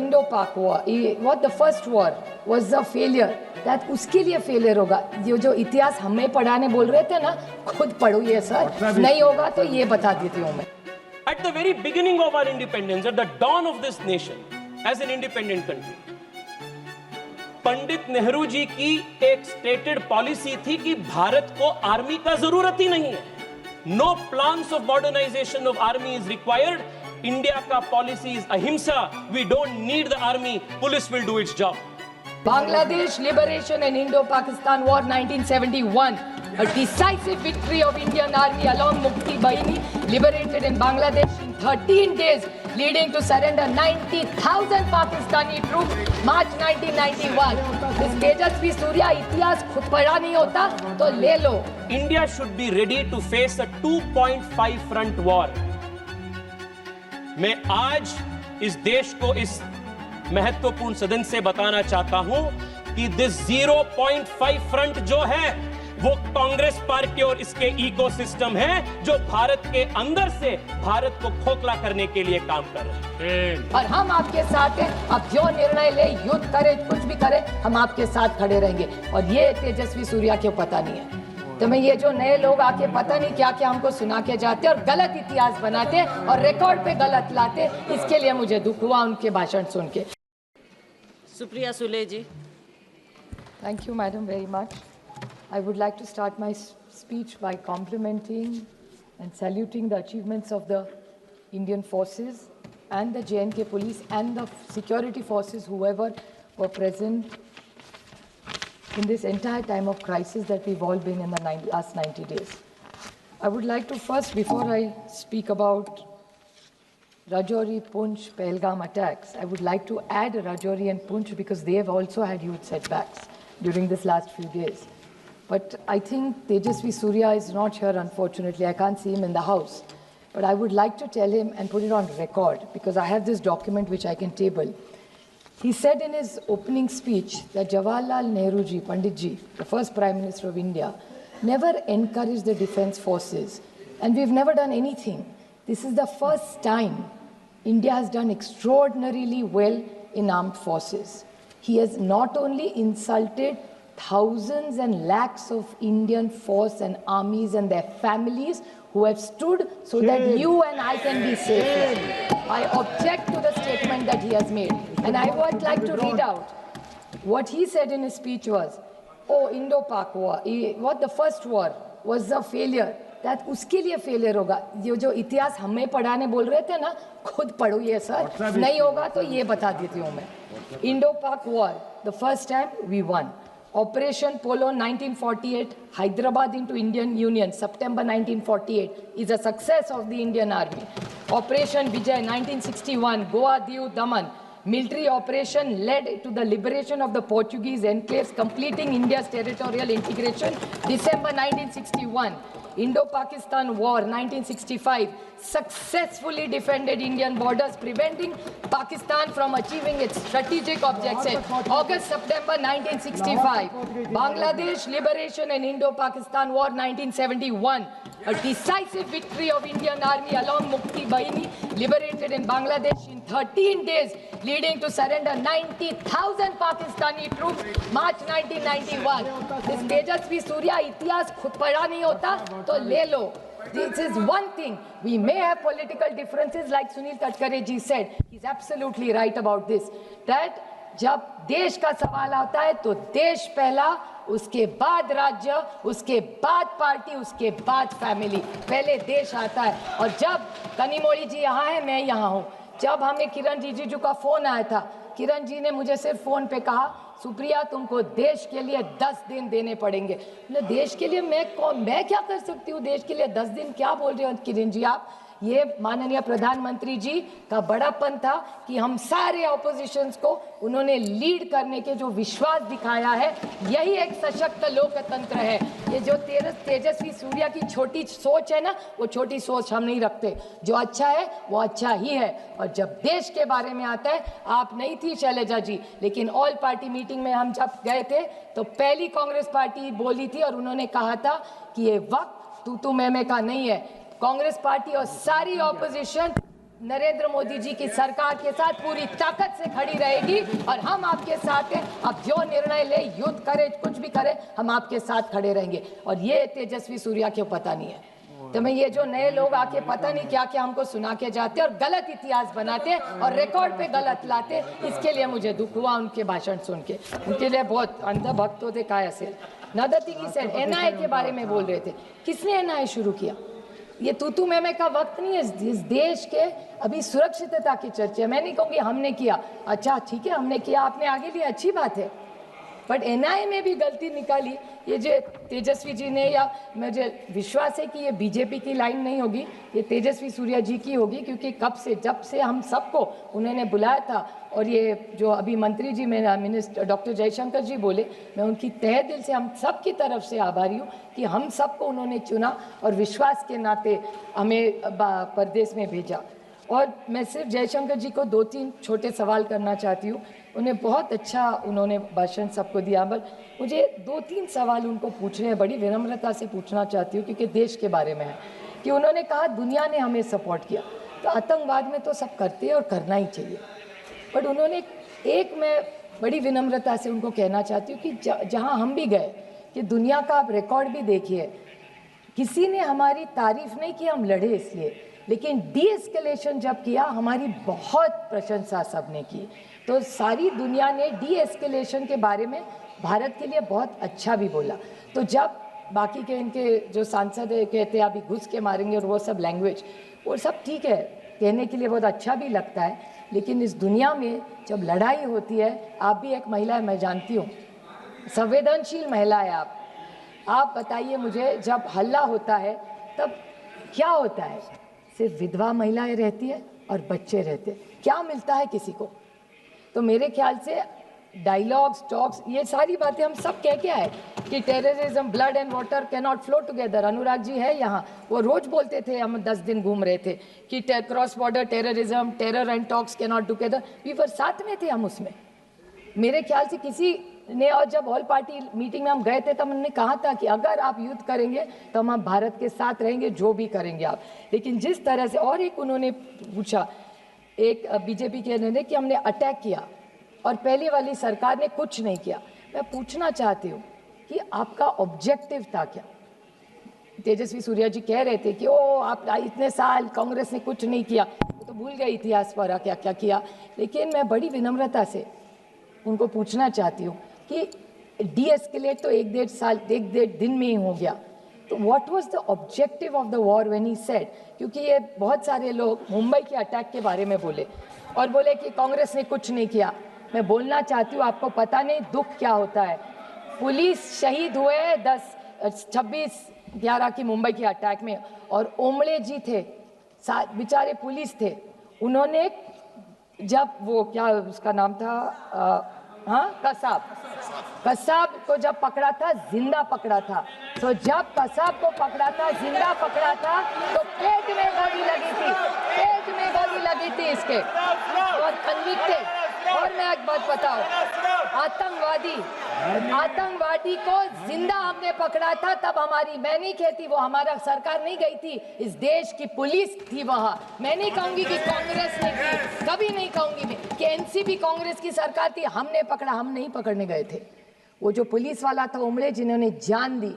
Indo-Pak war, what the first war was a failure, that उसके लिए failure होगा। जो इतिहास हमें पढ़ाने बोल रहे थे ना, खुद पढ़ो ये सर, नहीं होगा तो ये बता देती हूँ मैं। At the very beginning of our independence, at the dawn of this nation, as an independent country, Pandit Nehru ji की एक स्टेटेड पॉलिसी थी कि भारत को आर्मी का जरूरत ही नहीं है। No plans of modernisation of army is required. India का policy is ahimsa. We don't need the army, police will do its job. Bangladesh liberation and Indo-Pakistan War 1971, a decisive victory of Indian Army along Mukti Bahini, liberated in Bangladesh in 13 days, leading to surrender 90,000 Pakistani troops, March 1991. This Tejasvi Surya इतिहास खुद पढ़ा नहीं होता तो ले लो। India should be ready to face a 2.5 front war. मैं आज इस देश को इस महत्वपूर्ण सदन से बताना चाहता हूं कि दिस 0.5 फ्रंट जो है वो कांग्रेस पार्टी और इसके इकोसिस्टम है जो भारत के अंदर से भारत को खोखला करने के लिए काम कर रहे हैं। और हम आपके साथ हैं। आप जो निर्णय ले, युद्ध करे, कुछ भी करे, हम आपके साथ खड़े रहेंगे। और ये तेजस्वी सूर्या क्यों पता नहीं है। तो मैं ये जो नए लोग आके पता नहीं क्या क्या हमको सुना के जाते और गलत इतिहास बनाते और रिकॉर्ड पे गलत लाते, इसके लिए मुझे दुख हुआ उनके भाषण सुन के। सुप्रिया सुले जी। Thank you, Madam, very much. I would like to start my speech by complimenting and saluting the achievements of the Indian forces and the J&K police and the security forces, whoever were present in this entire time of crisis that we've all been in the last 90 days. I would like to first, before I speak about Rajouri, Poonch, Pahalgam attacks, I would like to add Rajouri and Poonch because they have also had huge setbacks during this last few days. But I think Tejasvi Surya is not here, unfortunately. I can't see him in the house. But I would like to tell him and put it on record because I have this document which I can table. He said in his opening speech that Jawaharlal Nehru ji, Pandit ji, the first Prime Minister of India, never encouraged the defense forces. And we've never done anything. This is the first time India has done extraordinarily well in armed forces. He has not only insulted thousands and lakhs of Indian force and armies and their families who have stood so that you and I can be safe. I object to the statement that he has made. And I would like to read out what he said in his speech was, oh, Indo-Pak war, what the first war was a failure. That उसके लिए failure होगा। जो इतिहास हमें पढ़ाने बोल रहे थे ना, खुद पढ़ो ये सर, नहीं होगा तो ये बता देती हूँ मैं। Indo-Pak war, the first time we won. Operation Polo 1948, Hyderabad into Indian Union, September 1948, is a success of the Indian Army. Operation Vijay 1961, Goa, Diu, Daman, military operation led to the liberation of the Portuguese enclaves, completing India's territorial integration, December 1961. Indo-Pakistan War 1965 successfully defended Indian borders, preventing Pakistan from achieving its strategic objectives. August-September 1965, Bangladesh liberation and Indo-Pakistan War 1971, a decisive victory of Indian Army along Mukti Bahini, liberated in Bangladesh in 13 days, leading to surrender 90,000 Pakistani troops, March 1991. This Tejasvi Surya इतिहास खुद पढ़ा नहीं होता तो ले लो। This is one thing. We may have political differences, like Sunil Tadkare ji said. He's absolutely right about this. That जब देश का सवाल आता है तो देश पहला, उसके बाद राज्य, उसके बाद पार्टी, उसके बाद फैमिली। पहले देश आता है। और जब कनिमोळी जी यहाँ है, मैं यहाँ हूँ। जब हमें किरण रिजिजू का फोन आया था, किरण जी ने मुझे सिर्फ फोन पे कहा, सुप्रिया तुमको देश के लिए 10 दिन देने पड़ेंगे। देश के लिए मैं क्या कर सकती हूँ? देश के लिए 10 दिन क्या बोल रहे हो किरण जी आप? ये माननीय प्रधानमंत्री जी का बड़ापन था कि हम सारे ऑपोजिशंस को उन्होंने लीड करने के जो विश्वास दिखाया है, यही एक सशक्त लोकतंत्र है। ये जो तेजस्वी सूर्या की छोटी सोच है ना, वो छोटी सोच हम नहीं रखते। जो अच्छा है वो अच्छा ही है। और जब देश के बारे में आता है, आप नहीं थी शैलजा जी, लेकिन ऑल पार्टी मीटिंग में हम जब गए थे तो पहली कांग्रेस पार्टी बोली थी और उन्होंने कहा था कि ये वक्त तू मैं का नहीं है। कांग्रेस पार्टी और सारी ऑपोजिशन नरेंद्र मोदी जी की सरकार के साथ पूरी ताकत से खड़ी रहेगी और हम आपके साथ हैं। आप जो निर्णय ले, युद्ध करे, कुछ भी करे, हम आपके साथ खड़े रहेंगे। और ये तेजस्वी सूर्या क्यों पता नहीं है। तो मैं ये जो नए लोग आके पता नहीं क्या क्या हमको सुना के जाते और गलत इतिहास बनाते और रिकॉर्ड पे गलत लाते, इसके लिए मुझे दुख हुआ उनके भाषण सुन के। उनके लिए बहुत अंधभक्त होते काय से। नदर थिंग ही सेड, एनआईए के बारे में बोल रहे थे। किसने एनआईए शुरू किया? ये तूतू मैमे का वक्त नहीं है। इस देश के अभी सुरक्षितता की चर्चा। मैं नहीं कहूँगी हमने किया, अच्छा ठीक है हमने किया, आपने आगे लिया, अच्छी बात है, बट एनआईए में भी गलती निकाली। ये जो तेजस्वी जी ने, या मुझे विश्वास है कि ये बीजेपी की लाइन नहीं होगी, ये तेजस्वी सूर्या जी की होगी, क्योंकि कब से, जब से हम सबको उन्होंने बुलाया था, और ये जो अभी मंत्री जी मेरा मिनिस्टर डॉक्टर जयशंकर जी बोले, मैं उनकी तहे दिल से, हम सब की तरफ से आभारी हूँ कि हम सबको उन्होंने चुना और विश्वास के नाते हमें प्रदेश में भेजा। और मैं सिर्फ जयशंकर जी को 2-3 छोटे सवाल करना चाहती हूँ। उन्हें बहुत अच्छा उन्होंने भाषण सबको दिया, पर मुझे 2-3 सवाल उनको पूछने हैं, बड़ी विनम्रता से पूछना चाहती हूँ, क्योंकि देश के बारे में है। कि उन्होंने कहा दुनिया ने हमें सपोर्ट किया, तो आतंकवाद में तो सब करते हैं और करना ही चाहिए, बट उन्होंने एक, मैं बड़ी विनम्रता से उनको कहना चाहती हूँ कि जहाँ हम भी गए, कि दुनिया का आप रिकॉर्ड भी देखिए, किसी ने हमारी तारीफ नहीं की, हम लड़े इसलिए, लेकिन डी एस्केलेशन जब किया हमारी बहुत प्रशंसा सबने की। तो सारी दुनिया ने डी एस्केलेशन के बारे में भारत के लिए बहुत अच्छा भी बोला। तो जब बाकी के इनके जो सांसद है कहते हैं अभी घुस के मारेंगे और वो सब लैंग्वेज, वो सब ठीक है, कहने के लिए बहुत अच्छा भी लगता है, लेकिन इस दुनिया में जब लड़ाई होती है, आप भी एक महिला है, मैं जानती हूँ, संवेदनशील महिला है आप बताइए मुझे, जब हल्ला होता है तब क्या होता है? सिर्फ विधवा महिलाएं रहती है और बच्चे रहते, क्या मिलता है किसी को? तो मेरे ख्याल से डायलॉग्स, टॉक्स, ये सारी बातें हम सब कह के आए कि terrorism, blood and water can not flow together. Anurag ji है यहाँ, वो रोज बोलते थे, हम 10 दिन घूम रहे थे कि cross border terrorism, terror and talks can not together, we were साथ में थे हम उसमें। मेरे ख्याल से किसी ने, और जब ऑल पार्टी मीटिंग में हम गए थे तब हमने कहा था कि अगर आप युद्ध करेंगे तो हम भारत के साथ रहेंगे, जो भी करेंगे आप। लेकिन जिस तरह से, और एक उन्होंने पूछा, एक बीजेपी के ने कि हमने अटैक किया और पहली वाली सरकार ने कुछ नहीं किया। मैं पूछना चाहती हूँ कि आपका ऑब्जेक्टिव था क्या? तेजस्वी सूर्या जी कह रहे थे कि ओ आप इतने साल कांग्रेस ने कुछ नहीं किया, तो भूल गए इतिहास पर क्या क्या किया। लेकिन मैं बड़ी विनम्रता से उनको पूछना चाहती हूँ कि डी एस्केलेट तो 1-1.5 साल, 1-1.5 दिन में ही हो गया, तो what was the objective of the war when he said? क्योंकि ये बहुत सारे लोग मुंबई के अटैक के बारे में बोले और बोले कि कांग्रेस ने कुछ नहीं किया। मैं बोलना चाहती हूँ, आपको पता नहीं दुख क्या होता है। पुलिस शहीद हुए 26/11 की मुंबई के अटैक में, और ओमड़े जी थे, बेचारे पुलिस थे, उन्होंने जब वो क्या उसका नाम था, कसाब को जब पकड़ा था, जिंदा पकड़ा था। तो जब कसाब को पकड़ा था, जिंदा पकड़ा था, तो पेट में गोली लगी थी, पेट में गोली लगी थी इसके, और कन्विक्टेड। और मैं एक बात बताऊं, आतंकवादी को जिंदा हमने पकड़ा था, तब हमारी, मैं नहीं कहती वो हमारा सरकार नहीं गई थी, इस देश की पुलिस थी वहां। मैं नहीं कहूंगी कि कांग्रेस ने की, कभी नहीं कहूंगी मैं कि एनसीपी कांग्रेस की सरकार थी, हमने पकड़ा, हम नहीं पकड़ने गए थे। वो जो पुलिस वाला था उमड़े, जिन्होंने जान दी,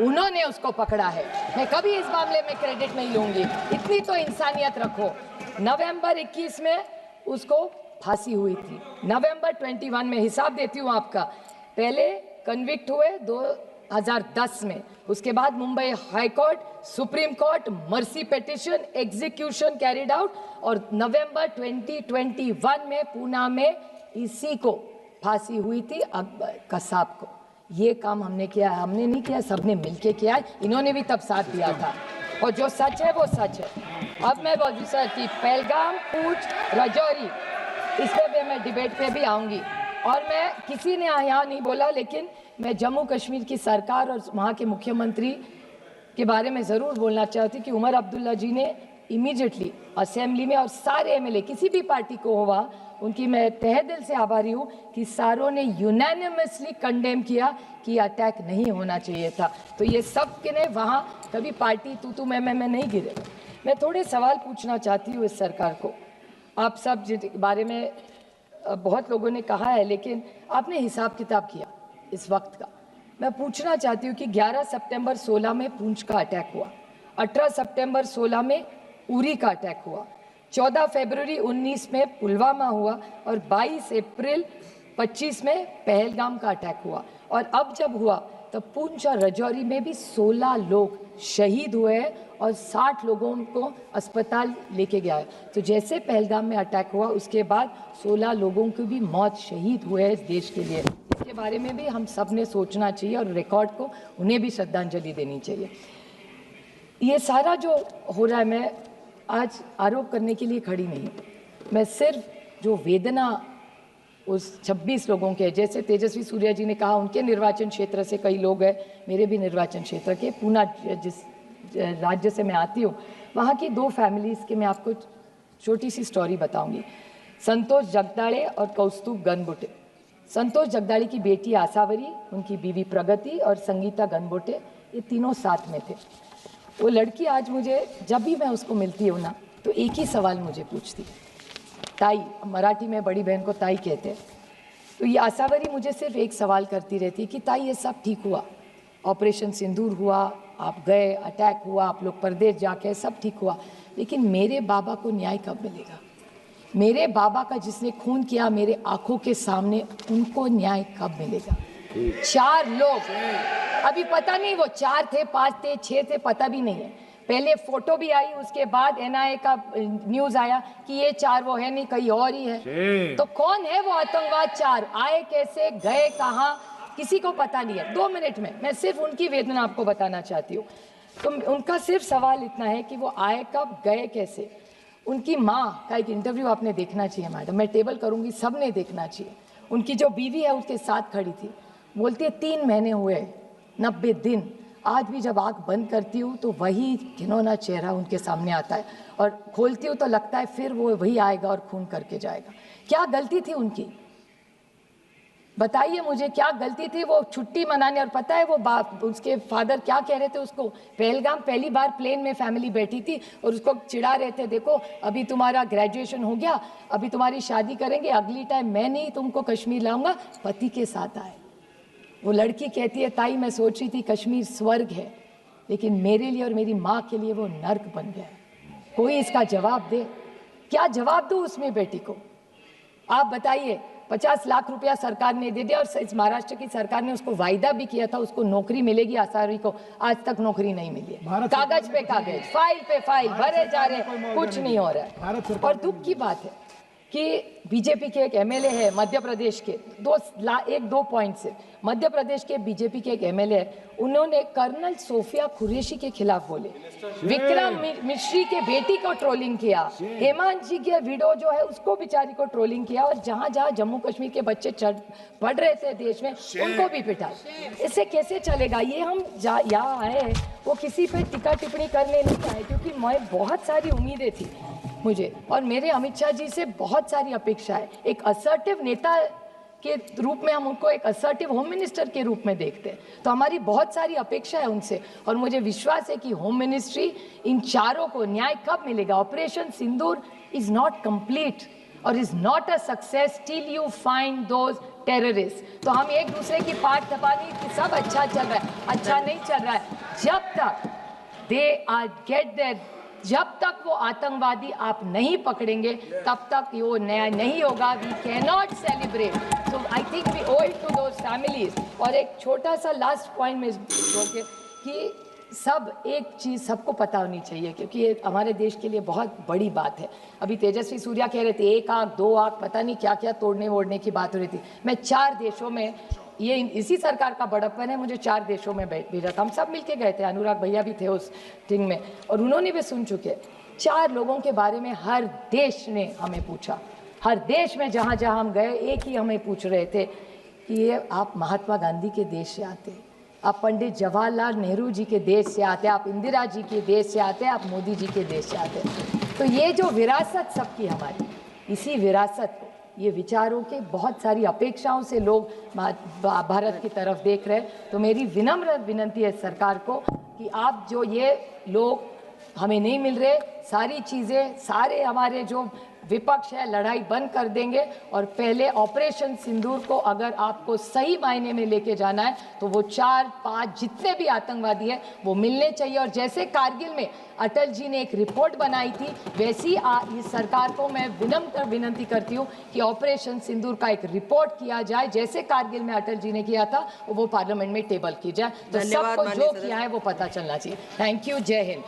उन्होंने उसको पकड़ा है। मैं कभी इस मामले में क्रेडिट नहीं लूंगी, इतनी तो इंसानियत रखो। नवंबर 21 में उसको फांसी हुई थी, नवंबर 21 में, हिसाब देती हूँ आपका। पहले कन्विक्ट हुए 2010 में, उसके बाद Mumbai high court, supreme court, mercy petition, execution carried out, और नवंबर 2021 में पूना में इसी को फांसी हुई थी, कसाब को। ये काम हमने किया है, हमने नहीं किया, सबने मिलके किया है, इन्होंने भी तब साथ दिया था, और जो सच है वो सच है। अब मैं बोलूँ सर कि पहलगाम, पूंछ, राजौरी, इस पे मैं डिबेट पे भी आऊँगी, और मैं किसी ने यहाँ नहीं बोला, लेकिन मैं जम्मू कश्मीर की सरकार और वहाँ के मुख्यमंत्री के बारे में ज़रूर बोलना चाहती कि उमर अब्दुल्ला जी ने इमीडिएटली असेंबली में, और सारे एमएलए किसी भी पार्टी को हो वहाँ, उनकी मैं तहे दिल से आभारी हूँ कि सारों ने यूनानिमसली कंडेम किया कि अटैक नहीं होना चाहिए था। तो ये सब के ने वहाँ कभी पार्टी तू मैं नहीं गिरे। मैं थोड़े सवाल पूछना चाहती हूँ इस सरकार को। आप सब जिस बारे में बहुत लोगों ने कहा है, लेकिन आपने हिसाब किताब किया इस वक्त का। मैं पूछना चाहती हूँ कि 11 सितंबर 16 में पुंछ का अटैक हुआ, 18 सितंबर 16 में उरी का अटैक हुआ, 14 फरवरी 19 में पुलवामा हुआ और 22 अप्रैल 25 में पहलगाम का अटैक हुआ। और अब जब हुआ तो पुंछ और राजौरी में भी 16 लोग शहीद हुए हैं और 60 लोगों को अस्पताल लेके गया है। तो जैसे पहलगाम में अटैक हुआ उसके बाद 16 लोगों की भी मौत, शहीद हुए हैं इस देश के लिए। इसके बारे में भी हम सब ने सोचना चाहिए और रिकॉर्ड को उन्हें भी श्रद्धांजलि देनी चाहिए। ये सारा जो हो रहा है, मैं आज आरोप करने के लिए खड़ी नहीं, मैं सिर्फ जो वेदना उस 26 लोगों के, जैसे तेजस्वी सूर्या जी ने कहा उनके निर्वाचन क्षेत्र से कई लोग हैं, मेरे भी निर्वाचन क्षेत्र के, पूना जिस राज्य से मैं आती हूँ, वहाँ की 2 फैमिलीज़ के मैं आपको छोटी सी स्टोरी बताऊंगी। संतोष जगदाड़े और कौस्तुभ गनबोटे। संतोष जगदाड़े की बेटी आसावरी, उनकी बीवी प्रगति और संगीता गनबोटे, ये तीनों साथ में थे। वो लड़की आज मुझे, जब भी मैं उसको मिलती हूँ ना, तो एक ही सवाल मुझे पूछती, ताई, मराठी में बड़ी बहन को ताई कहते हैं। तो ये आसावरी मुझे सिर्फ एक सवाल करती रहती कि ताई ये सब ठीक हुआ, ऑपरेशन सिंदूर हुआ, आप गए, अटैक हुआ, आप लोग परदेश जाके, सब ठीक हुआ, लेकिन मेरे बाबा को न्याय कब मिलेगा? मेरे बाबा का जिसने खून किया मेरे आंखों के सामने, उनको न्याय कब मिलेगा? 4 लोग, अभी पता नहीं वो 4 थे, 5 थे, 6 थे, पता भी नहीं है। पहले फोटो भी आई, उसके बाद एनआईए का न्यूज आया कि ये 4 वो है नहीं, कहीं और ही है। तो कौन है वो आतंकवाद? 4 आए कैसे, गए कहाँ, किसी को पता नहीं है। 2 मिनट में मैं सिर्फ उनकी वेदना आपको बताना चाहती हूँ। तो उनका सिर्फ सवाल इतना है कि वो आए कब, गए कैसे। उनकी माँ का एक इंटरव्यू आपने देखना चाहिए मैडम, मैं टेबल करूँगी, सब ने देखना चाहिए। उनकी जो बीवी है उसके साथ खड़ी थी, बोलती है 3 महीने हुए, 90 दिन, आज भी जब आँख बंद करती हूँ तो वही घिनौना चेहरा उनके सामने आता है, और खोलती हूँ तो लगता है फिर वो वही आएगा और खून करके जाएगा। क्या गलती थी उनकी? बताइए मुझे, क्या गलती थी? वो छुट्टी मनाने, और पता है वो उसके फादर क्या कह रहे थे उसको? पहलगाम पहली बार प्लेन में फैमिली बैठी थी और उसको चिढ़ा रहे थे, देखो अभी तुम्हारा ग्रेजुएशन हो गया, अभी तुम्हारी शादी करेंगे, अगली टाइम मैं नहीं तुमको कश्मीर लाऊंगा, पति के साथ आए। वो लड़की कहती है, ताई मैं सोच रही थी कश्मीर स्वर्ग है, लेकिन मेरे लिए और मेरी माँ के लिए वो नर्क बन गया है। कोई इसका जवाब दे। क्या जवाब दूँ उसमें बेटी को? आप बताइए। 50 लाख रुपया सरकार ने दे दिया, और इस महाराष्ट्र की सरकार ने उसको वायदा भी किया था उसको नौकरी मिलेगी आसावरी को, आज तक नौकरी नहीं मिली है। कागज पे कागज, फाइल पे फाइल भरे जा रहे, कुछ नहीं हो रहा है। और दुख की बात है कि बीजेपी के एक एमएलए है मध्य प्रदेश के, 2 पॉइंट से, मध्य प्रदेश के बीजेपी के एक एमएलए है, उन्होंने कर्नल सोफिया कुरैशी के खिलाफ बोले, विक्रम मिश्री के बेटी को ट्रोलिंग किया, हेमंत जी के वीडियो जो है उसको बेचारी को ट्रोलिंग किया, और जहां जहां जम्मू कश्मीर के बच्चे पढ़ रहे थे देश में उनको भी पिटाया। इससे कैसे चलेगा? ये हम यहाँ आए वो किसी पे टीका टिप्पणी करने नहीं आए, क्योंकि मैं बहुत सारी उम्मीदें थी मुझे, और मेरे अमित शाह जी से बहुत सारी अपेक्षा है। एक असर्टिव नेता के रूप में हम उनको एक असर्टिव होम मिनिस्टर के रूप में देखते हैं, तो हमारी बहुत सारी अपेक्षा है उनसे, और मुझे विश्वास है कि होम मिनिस्ट्री इन 4 को न्याय कब मिलेगा? Operation Sindoor is not complete और is not a success till you find those terrorist. तो हम एक दूसरे की पाठ थपानी कि सब अच्छा चल रहा है, अच्छा नहीं चल रहा है। जब तक दे आर गेट देयर, जब तक वो आतंकवादी आप नहीं पकड़ेंगे तब तक वो न्याय नहीं होगा। We can not celebrate, so I think we owe it to those families। और एक छोटा सा लास्ट पॉइंट में बोल के कि सब एक चीज़ सबको पता होनी चाहिए, क्योंकि ये हमारे देश के लिए बहुत बड़ी बात है। अभी तेजस्वी सूर्या कह रहे थे 1 आंख 2 आंख पता नहीं क्या क्या तोड़ने वोड़ने की बात हो रही थी। मैं 4 देशों में, ये इसी सरकार का बड़प्पन है, मुझे 4 देशों में भेजा था, हम सब मिलके गए थे, अनुराग भैया भी थे उस टिंग में, और उन्होंने भी सुन चुके। 4 लोगों के बारे में हर देश ने हमें पूछा, हर देश में जहाँ जहाँ हम गए एक ही हमें पूछ रहे थे कि ये आप महात्मा गांधी के देश से आते, आप पंडित जवाहरलाल नेहरू जी के देश से आते, आप इंदिरा जी के देश से आते, आप मोदी जी के देश से आते। तो ये जो विरासत सबकी हमारी, इसी विरासत को, ये विचारों के बहुत सारी अपेक्षाओं से लोग भारत की तरफ देख रहे हैं। तो मेरी विनम्र विनती है सरकार को कि आप जो ये लोग हमें नहीं मिल रहे, सारी चीज़ें, सारे हमारे जो विपक्ष है लड़ाई बंद कर देंगे और पहले ऑपरेशन सिंदूर को अगर आपको सही मायने में लेके जाना है तो वो 4-5 जितने भी आतंकवादी है वो मिलने चाहिए। और जैसे कारगिल में अटल जी ने एक रिपोर्ट बनाई थी, वैसी इस सरकार को मैं विनम्र विनती करती हूँ कि ऑपरेशन सिंदूर का एक रिपोर्ट किया जाए, जैसे कारगिल में अटल जी ने किया था, वो पार्लियामेंट में टेबल की जाए, तो सबको जो किया है वो पता चलना चाहिए। थैंक यू, जय हिंद।